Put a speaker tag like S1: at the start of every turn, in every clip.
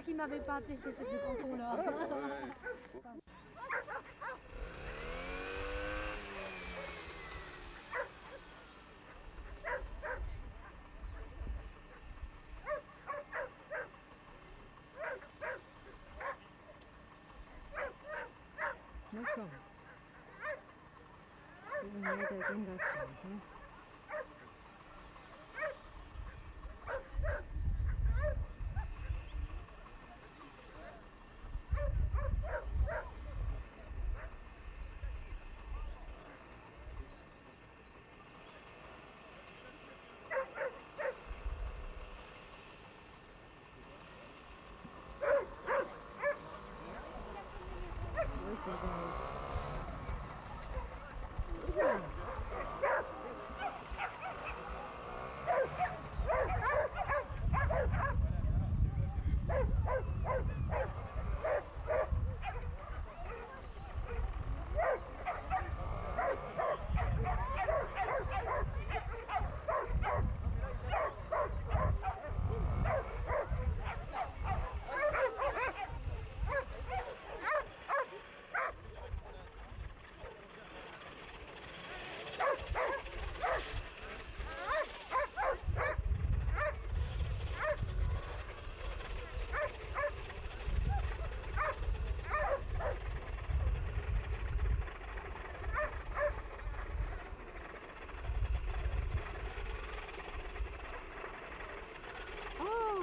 S1: Qui m'avait pas appelé cette espèce de canton là.
S2: D'accord. Vous venez avec une vaccination.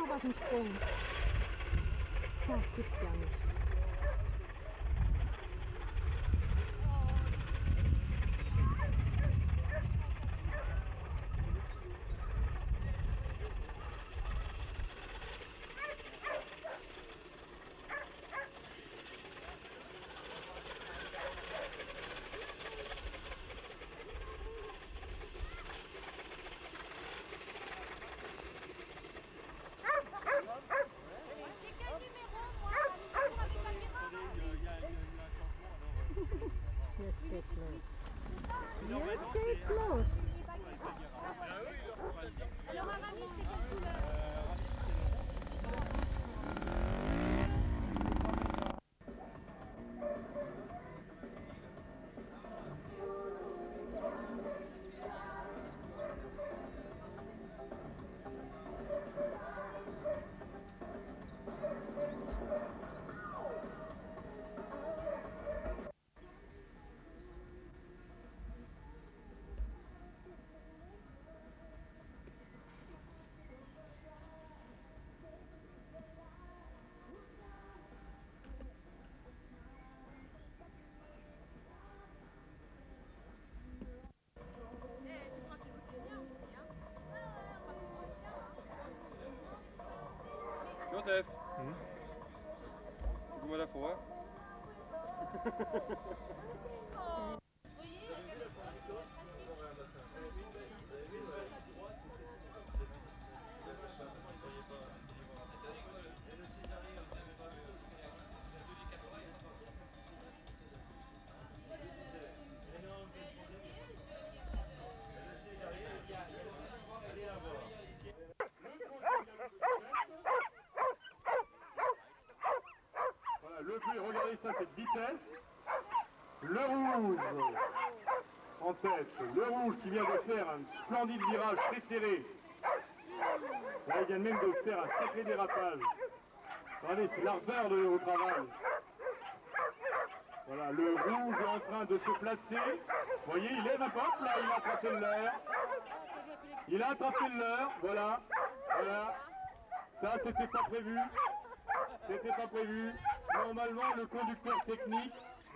S2: Was ein Sprung. Das gibt's ja nicht. Jetzt geht's los.
S1: Alors Aramis, c'est quelle couleur?
S3: Joseph, comment la foi?
S4: Le bleu, regardez ça, cette vitesse. Le rouge en tête. Le rouge qui vient de faire un splendide virage très serré. Là, il vient même de faire un sacré dérapage. Regardez, c'est l'ardeur au travail. Voilà, le rouge est en train de se placer. Vous voyez, il lève un peu, là, il a attrapé le leurre. Il a attrapé le leurre, voilà. Voilà. Ça, c'était pas prévu. C'était pas prévu. Normalement, le conducteur technique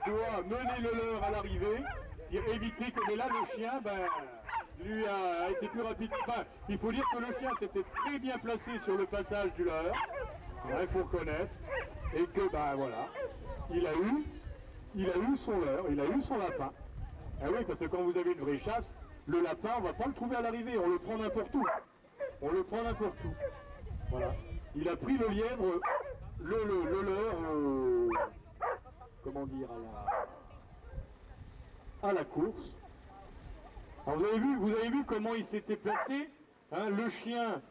S4: doit mener le leurre à l'arrivée, éviter que, mais là, le chien, ben, lui a été plus rapide. Enfin, il faut dire que le chien s'était très bien placé sur le passage du leurre, il faut reconnaître, et que, ben voilà, il a eu son leurre, il a eu son lapin. Ah oui, parce que quand vous avez une vraie chasse, le lapin, on ne va pas le trouver à l'arrivée, on le prend n'importe où. On le prend n'importe où. Voilà. Il a pris le lièvre, le leurre, comment dire, à la course. Alors vous avez vu comment il s'était placé, hein, le chien,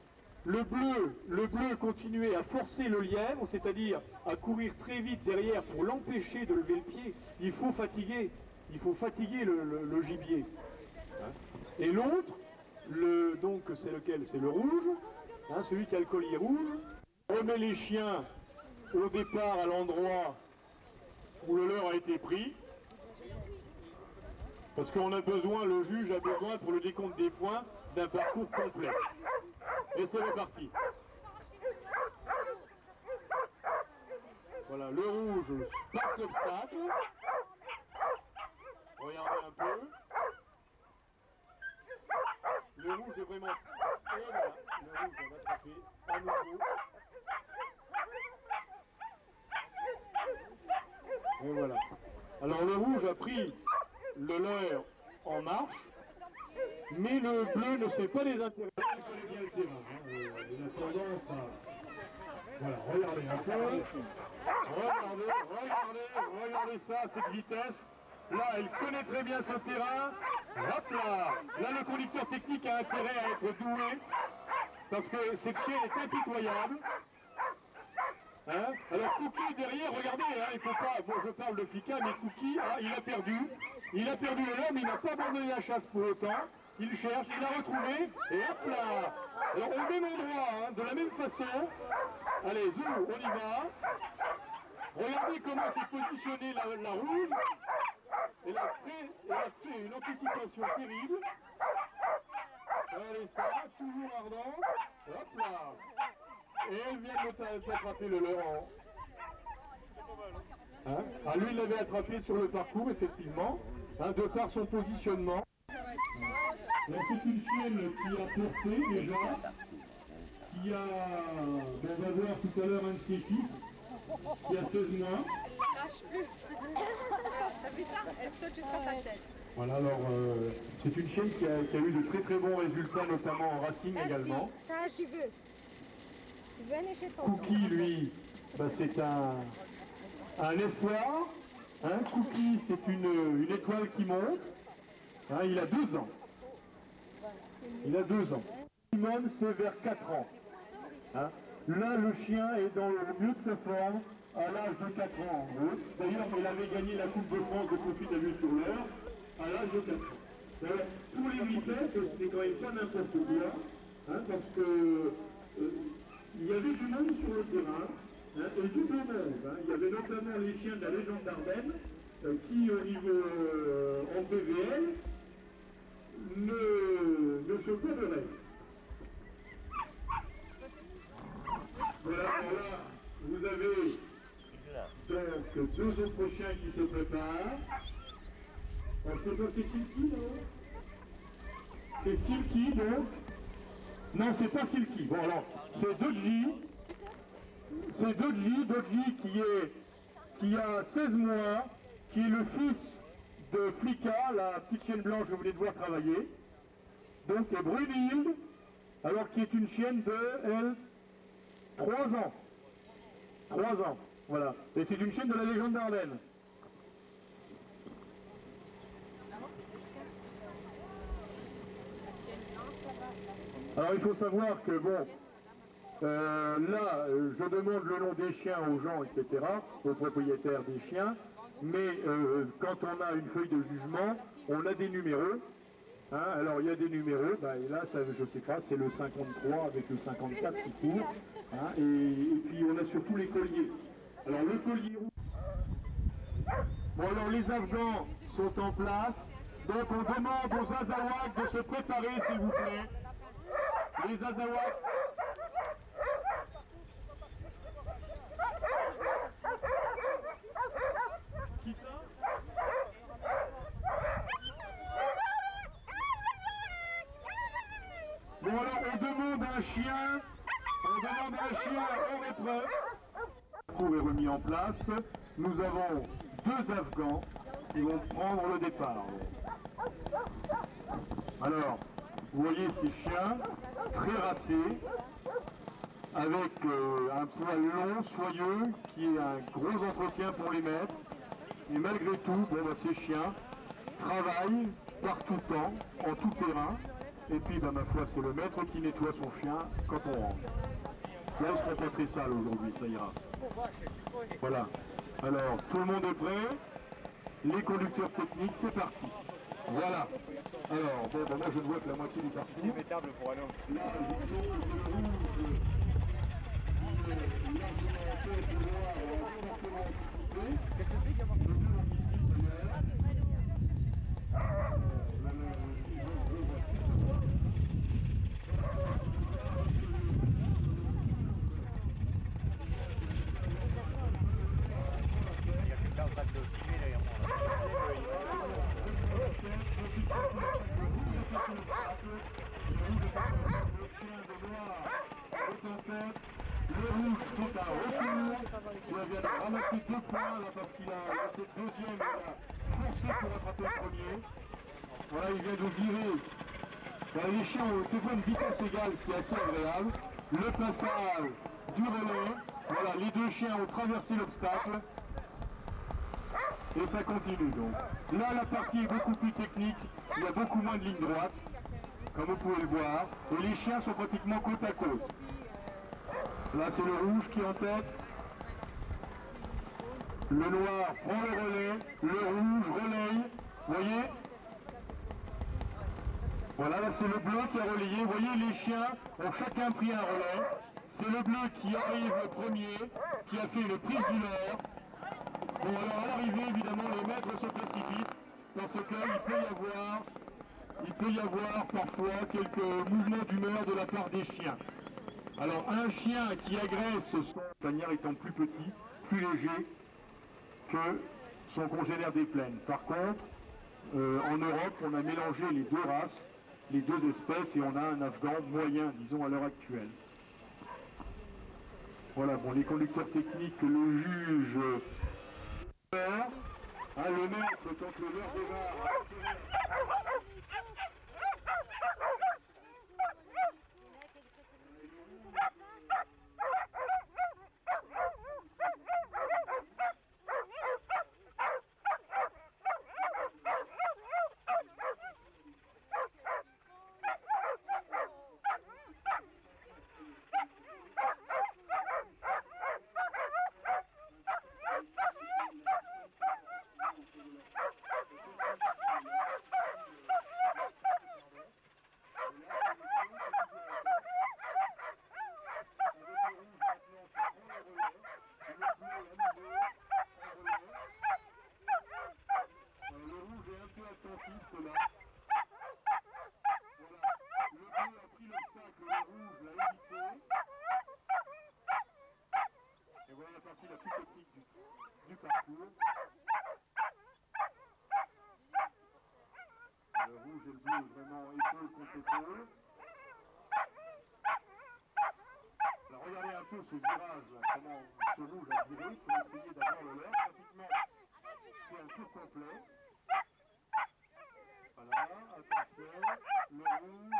S4: le bleu continuait à forcer le lièvre, c'est-à-dire à courir très vite derrière pour l'empêcher de lever le pied. Il faut fatiguer le gibier. Hein. Et l'autre, donc c'est lequel? C'est le rouge, hein, celui qui a le collier rouge. On remet les chiens au départ à l'endroit où le leurre a été pris. Parce qu'on a besoin, le juge a besoin pour le décompte des points d'un parcours complet. Et c'est reparti. Voilà, le rouge passe l'obstacle. Regardez un peu. Le rouge est vraiment... Et voilà, le rouge va attraper à nouveau. Et voilà. Alors le rouge a pris le leurre en marche, mais le bleu ne sait pas les intéresser. Il connaît bien le terrain. Il a tendance à... Voilà, regardez un peu. Regardez ça, cette vitesse. Là, elle connaît très bien ce terrain. Hop là. Là, le conducteur technique a intérêt à être doué, parce que cette chienne est impitoyable. Hein? Alors Cookie derrière, regardez, hein, il faut pas, bon je parle de Fika, mais Cookie, ah, il a perdu le leurre, mais il n'a pas abandonné la chasse pour autant, il cherche, il l'a retrouvé, et hop là. Alors au même endroit, hein, de la même façon, allez, zou, on y va, regardez comment s'est positionnée la rouge, elle a fait une anticipation terrible, allez ça, toujours ardent, hop là. Et elle vient d'attraper le leurre en haut. Hein? Ah, lui, il l'avait attrapé sur le parcours, effectivement, hein, de par son positionnement. C'est une chienne qui a porté déjà, qui a, on va voir tout à l'heure un de ses fils, qui a 16 mois.
S3: Elle lâche plus. T'as vu ça? Elle saute jusqu'à sa tête.
S4: Voilà, alors, c'est une chienne qui a eu de très très bons résultats, notamment en racing également.
S3: Ça, tu veux.
S4: Cookie, lui, bah, c'est un espoir. Hein, Cookie, c'est une étoile qui monte. Hein, il a 2 ans. Il a 2 ans. Simone, c'est vers 4 ans. Hein. Là, le chien est dans le mieux de sa forme à l'âge de 4 ans. D'ailleurs, il avait gagné la Coupe de France de confit à vue sur l'heure à l'âge de 4 ans. Pour les vitesses, ce n'est quand même pas n'importe quoi, hein, parce que il y avait du monde sur le terrain, hein, et tout le monde. Hein. Il y avait notamment les chiens de la Légende d'Ardennes qui, au niveau en PVL, ne se connaîtraient. Voilà, là, vous avez donc 2 autres chiens qui se préparent. Je sais pas, c'est Silky, non? C'est Silky, donc. Non, c'est pas Silky. Bon, alors, c'est Dodgy. C'est Dodgy qui a 16 mois, qui est le fils de Flika, la petite chienne blanche que vous venez de voir travailler. Donc, et Brunhilde, alors qui est une chienne de, elle, 3 ans. 3 ans, voilà. Et c'est une chienne de la Légende d'Ardennes. Alors il faut savoir que bon, là je demande le nom des chiens aux gens, etc., aux propriétaires des chiens, mais quand on a une feuille de jugement, on a des numéros. Hein, alors il y a des numéros, bah, et là ça, je sais pas, c'est le 53 avec le 54 qui court, hein, et puis on a surtout les colliers. Alors le collier rouge. Bon alors les Afghans sont en place, donc on demande aux Azawaks de se préparer s'il vous plaît. Les Azawaks. Qui ça? demande un chien. On demande un chien hors épreuve. Le cours est remis en place. Nous avons 2 Afghans qui vont prendre le départ. Alors, vous voyez ces chiens très racés, avec un poil long, soyeux, qui est un gros entretien pour les maîtres. Et malgré tout, bon, bah, ces chiens travaillent par tout temps, en tout terrain. Et puis, bah, ma foi, c'est le maître qui nettoie son chien quand on rentre. Là, ils ne seront pas très sales aujourd'hui, ça ira. Voilà. Alors, tout le monde est prêt. Les conducteurs techniques, c'est parti. Voilà. Alors, bon, bah, moi, je ne vois que la moitié du parcours.
S5: C'est métable pour aller.
S4: Là, je trouve que le rouge,
S5: Qu'est-ce que c'est qu'il y a quelqu'un en train de filmer derrière moi.
S4: Le rouge sont à retour. Il vient de ramasser 2 points là parce qu'il a été deuxième, il a forcé pour attraper le premier. Voilà, il vient de virer. Voilà, les chiens ont toujours une vitesse égale, ce qui est assez agréable. Le passage du relais. Voilà, les 2 chiens ont traversé l'obstacle. Et ça continue donc. Là, la partie est beaucoup plus technique. Il y a beaucoup moins de lignes droites, comme vous pouvez le voir. Et les chiens sont pratiquement côte à côte. Là, c'est le rouge qui est en tête. Le noir prend le relais. Le rouge relaye. Vous voyez? Voilà, là, c'est le bleu qui a relayé. Vous voyez, les chiens ont chacun pris un relais. C'est le bleu qui arrive le premier, qui a fait une prise du leurre. Bon, alors à l'arrivée, évidemment, les maîtres se précipitent parce qu'il peut y avoir parfois quelques mouvements d'humeur de la part des chiens. Alors, un chien qui agresse son panière étant plus petit, plus léger que son congénère des plaines. Par contre, en Europe, on a mélangé les 2 races, les 2 espèces, et on a un Afghan moyen, disons, à l'heure actuelle. Voilà, bon, les conducteurs techniques le jugent. Le maître, quand le leurre démarre. Le rouge et le bleu vraiment épaule contre épaule. Alors regardez un peu ce virage, là, comment ce rouge a viré pour essayer d'avoir le leurre. Pratiquement, c'est un tour complet. Voilà, attention, le rouge,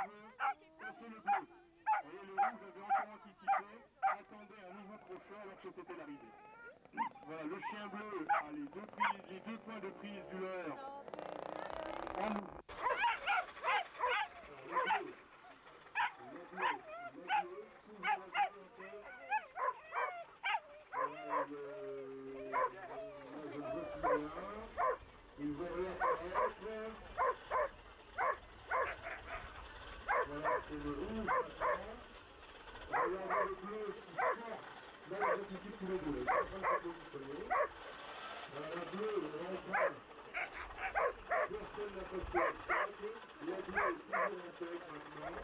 S4: et c'est le bleu. Vous voyez, le rouge avait encore anticipé, attendait un nouveau crochet alors que c'était l'arrivée. Voilà, le chien bleu a les 2 points de prise du leurre en mouvement. Ils vont rien apparaître. Voilà, c'est le rouge maintenant. Regardez le bleu qui force. Là, ils anticipent tous les 2. Ils sont en train de se positionner. Voilà, le bleu, enfin. Personne n'a passé l'obstacle. Le bleu est toujours en tête maintenant.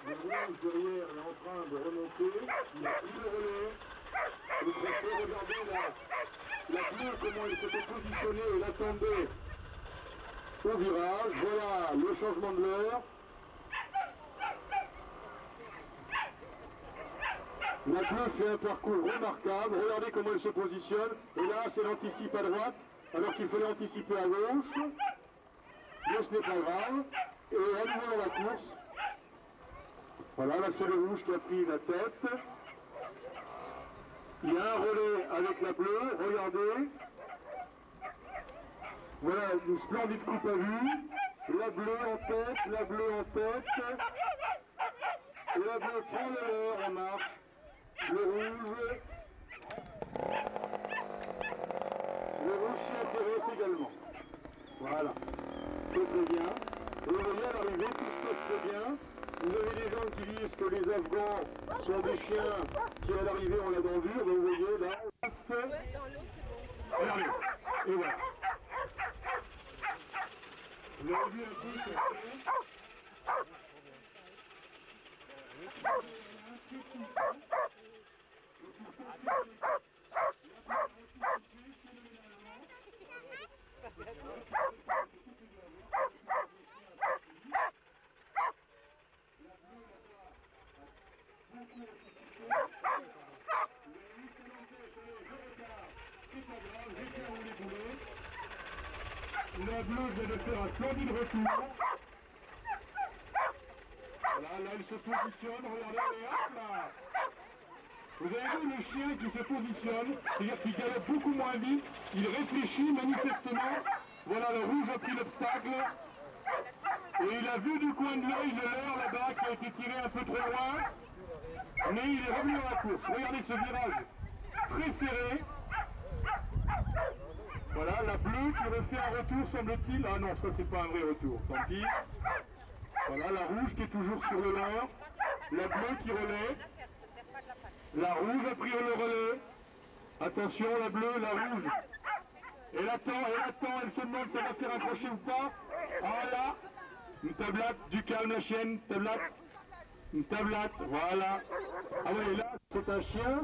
S4: Le rouge derrière est en train de remonter. Il a pris le relais. Le crochet, regardez la bleue, comment il s'était positionné et l'attendait au virage. Voilà le changement de l'heure. La bleue fait un parcours remarquable. Regardez comment elle se positionne. Et là, c'est l'anticipe à droite, alors qu'il fallait anticiper à gauche. Mais ce n'est pas grave. Et à nouveau dans la course. Voilà, là c'est le rouge qui a pris la tête. Il y a un relais avec la bleue, regardez. Voilà, une splendide coupe à vue. La bleue en tête, la bleue en tête. Et la bleue prend l'heure en marche. Le rouge s'y intéresse également. Voilà, c'est très bien. Et vous voyez à l'arrivée, tout se passe très bien. Vous avez des gens qui disent que les Afghans sont des chiens qui à l'arrivée ont la dent dure. Vous voyez là, on passe. Regardez, et voilà. Vous avez vu un peu ce La bleue vient de faire un splendide retour. Voilà, là elle se positionne, regardez, allez, hop là. Vous avez vu le chien qui se positionne, c'est-à-dire qu'il galope beaucoup moins vite, il réfléchit manifestement. Voilà, le rouge a pris l'obstacle. Et il a vu du coin de l'œil le leurre là-bas qui a été tiré un peu trop loin. Mais il est revenu dans la course. Regardez ce virage très serré. Voilà, la bleue qui refait un retour, semble-t-il. Ah non, ça c'est pas un vrai retour, tant pis. Voilà, la rouge qui est toujours sur le leurre. La bleue qui relaie. La rouge a pris le relais. Attention, la bleue, la rouge. Elle attend, elle se demande si elle va faire un crochet ou pas. Ah là, une tablate, du calme la chienne, tablate. Une tablate, voilà. Ah oui, là, c'est un chien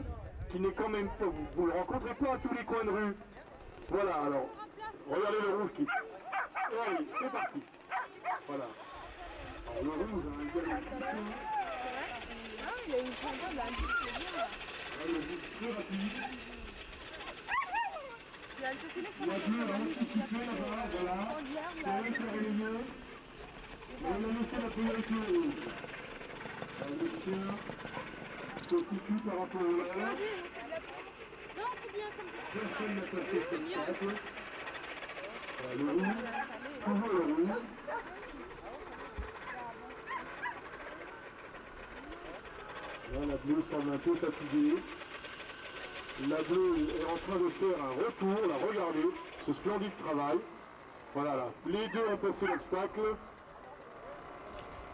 S4: qui n'est quand même pas... Vous ne le rencontrez pas à tous les coins de rue. Voilà, alors, regardez le rouge qui... Oui, c'est parti. Voilà. Alors, le rouge, hein, il y a
S1: Il a une trentaine là, c'est bien là.
S4: le rouge très rapide.
S1: Il a le saucisse
S4: La bleue a anticipé là-bas, voilà. C'est elle qui a relayé. Et on a laissé la priorité au rouge. Alors, le chien se situe par rapport au leurre.
S1: Non, c'est bien, ça me fait.
S4: Personne n'a passé cette table. Voilà, le rouge, toujours le rouge. Là, la bleue semble un peu fatiguée. La bleue est en train de faire un retour, là, regardez, ce splendide travail. Voilà, là, les deux ont passé l'obstacle.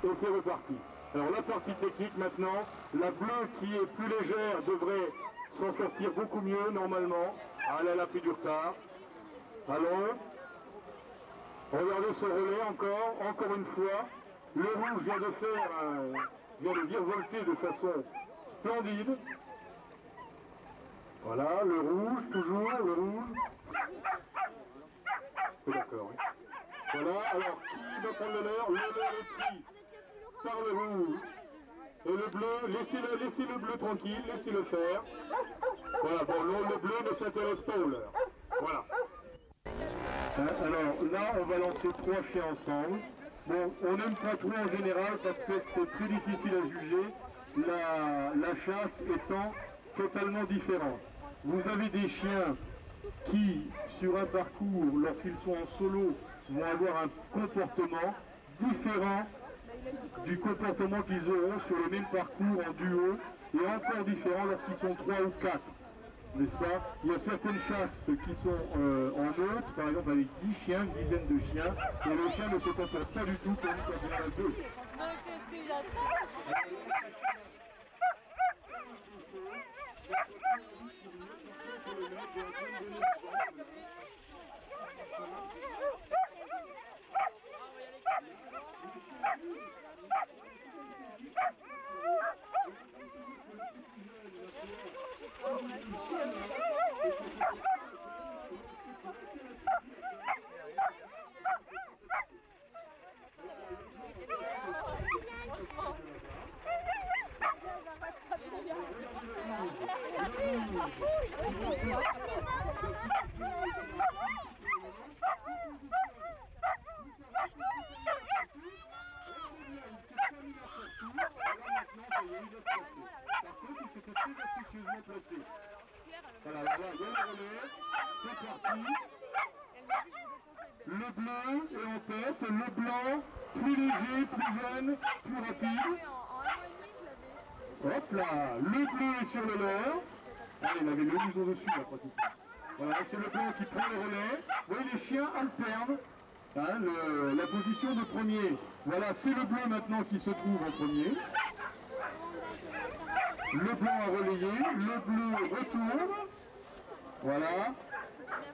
S4: Et c'est reparti. Alors la partie technique maintenant, la bleue qui est plus légère devrait s'en sortir beaucoup mieux normalement. Ah, elle a pris du retard. Allons. Regardez ce relais encore une fois. Le rouge vient de virevolter de façon splendide. Voilà, le rouge, toujours, le rouge. D'accord, oui. Voilà, alors qui va prendre le leurre? Le leurre est pris par le rouge. Et le bleu, laissez le bleu tranquille, laissez-le faire. Voilà, bon, non, le bleu ne s'intéresse pas au leurre. Voilà. Alors là, on va lancer 3 chiens ensemble. Bon, on n'aime pas trop en général parce que c'est très difficile à juger, la chasse étant totalement différente. Vous avez des chiens qui, sur un parcours, lorsqu'ils sont en solo, vont avoir un comportement différent du comportement qu'ils auront sur le même parcours en duo, et encore différent lorsqu'ils sont 3 ou 4. N'est-ce pas? Il y a certaines chasses qui sont en hôte, par exemple avec 10 chiens, une dizaine de chiens, et le chien ne se comporte pas du tout comme quand il y en a 2. Voilà, là, il y a le relais, c'est parti. Le bleu est en tête, le blanc, plus léger, plus jeune, plus rapide. Hop là, le bleu est sur le leurre. Ah, il avait le museau dessus, là, pratiquement. Voilà, c'est le blanc qui prend le relais. Vous voyez, les chiens alternent hein, la position de premier. Voilà, c'est le bleu maintenant qui se trouve en premier. Le blanc a relayé, le bleu retourne. Voilà.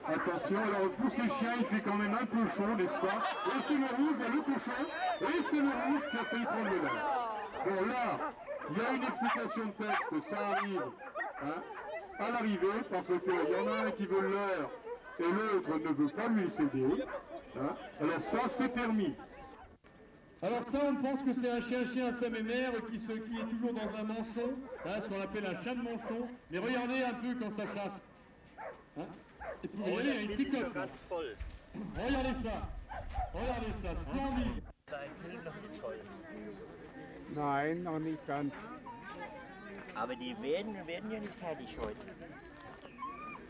S4: Attention, alors pour ces chiens, il fait quand même un peu chaud, n'est-ce pas? Et c'est le rouge, le cochon, et c'est le rouge qui a failli prendre le leurre. Bon là, il y a une explication de texte, ça arrive hein, à l'arrivée, parce qu'il y en a un qui veut le leurre et l'autre ne veut pas lui céder. Hein. Alors ça, c'est permis. Alors ça, on pense que c'est un chien SMMR qui est toujours dans un manchon, hein, ce qu'on appelle un chien de manchon. Mais regardez un peu quand ça chasse. Hein. Et puis regardez, il y a une picote. Regardez ça, splendide.
S5: Nein, noch nicht ganz.
S6: Aber die werden ja nicht fertig heute.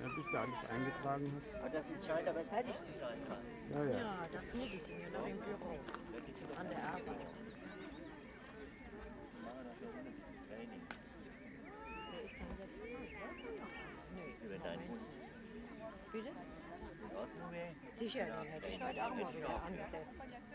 S5: Ja, bis du alles eingetragen hast.
S6: Aber das scheint aber fertig zu sein.
S5: Ja, ja.
S2: Ja, das Medizin, noch im Büro, an der Arbeit.
S6: Wir machen das ja ohne Training.
S2: Der ist dann jetzt Nee,
S6: Für deinen Hund.
S2: bitte?
S6: In Ordnung wäre.
S2: Sicher, den hätte ich heute auch mal wieder angesetzt.